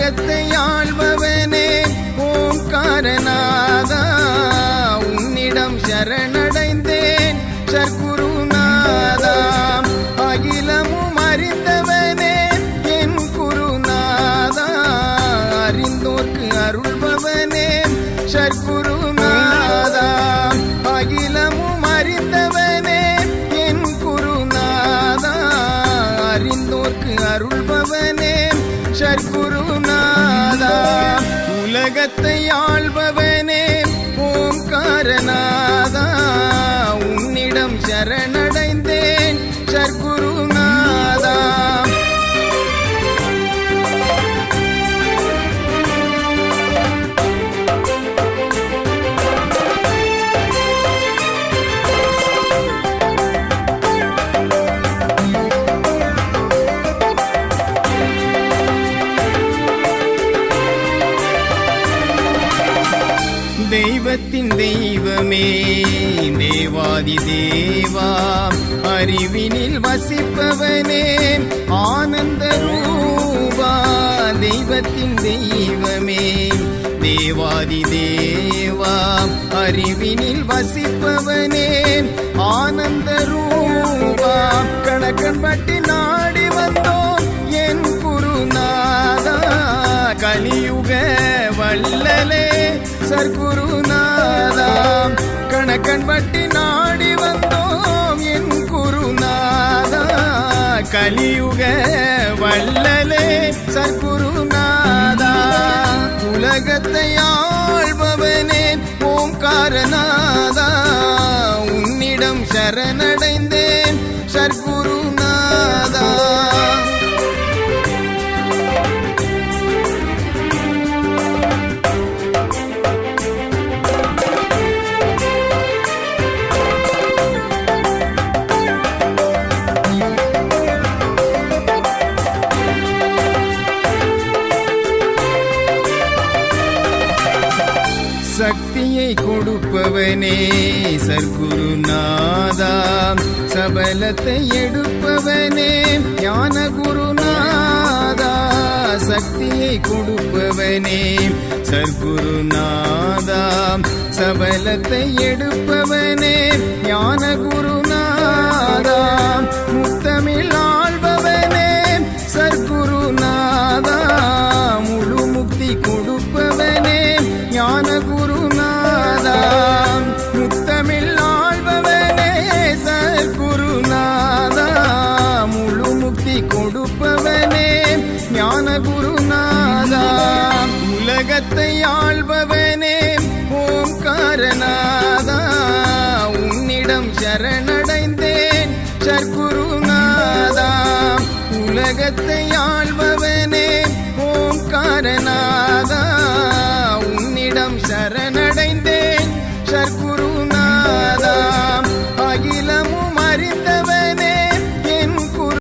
உலகத்தை ஆள்பவனே ஓம்காரநாதா, உன்னிடம் சரணடைந்தேன் சர்க்குருநாதா. அகிலமும் அறிந்தவனே என் குருநாதா, அறிந்தோர்க்கு அருள்பவனே சர்க்குருநாதா. அகிலமும் அறிந்தவனே என் குருநாதா, அறிந்தோர்க்கு அருள்பவனே சர்க்குருநாதா. உலகத்தை ஆள்பவனே ஓம்காரநாதா, உன்னிடம் சரணடைந்தேன் சர்க்குருநாதா. தெய்வத்தின் தெய்வமே தேவாதி தேவா, அறிவினில் வசிப்பவனே ஆனந்த ரூபா. தெய்வத்தின் தெய்வமே தேவாதி தேவா, அறிவினில் வசிப்பவனே ஆனந்த ரூபா. கணக்கன் பட்டி நாடி வந்தோம் என் குருநாதா, கலியுக வல்லலே சர்க்குருநாதா. கணக்கன் பட்டி நாடி வந்தோம் என் குருநாதா, கலியுக வல்லலே சர்க்குருநாதா. உலகத்தை ஆள்பவனே ஓம்காரநாதா, உன்னிடம் சரணடைந்தேன் சர்க்குருநாதா. சக்தியை கொடுப்பவனே சர்க்குருநாதா, சபலத்தை எடுப்பவனே ஞான குருநாதா. சக்தியை கொடுப்பவனே சர்க்குருநாதா, சபலத்தை எடுப்பவனே ஞான குருநாதா. முத்தமிழ் ஆள்பவனே சர்க்குருநாதா, முழு முக்தி கொடுப்பவனே ஞான குருநாதா. முத்தமிழ் ஆள்பவனே சர்க்குருநாதா, முழு முக்தி கொடுப்பவனே ஞான குருநாதா. உலகத்தை ஆள்பவனே ஓம்காரநாதா, உன்னிடம் சரணடைந்தேன் சர்க்குருநாதா. உலகத்தை ஆள்பவனே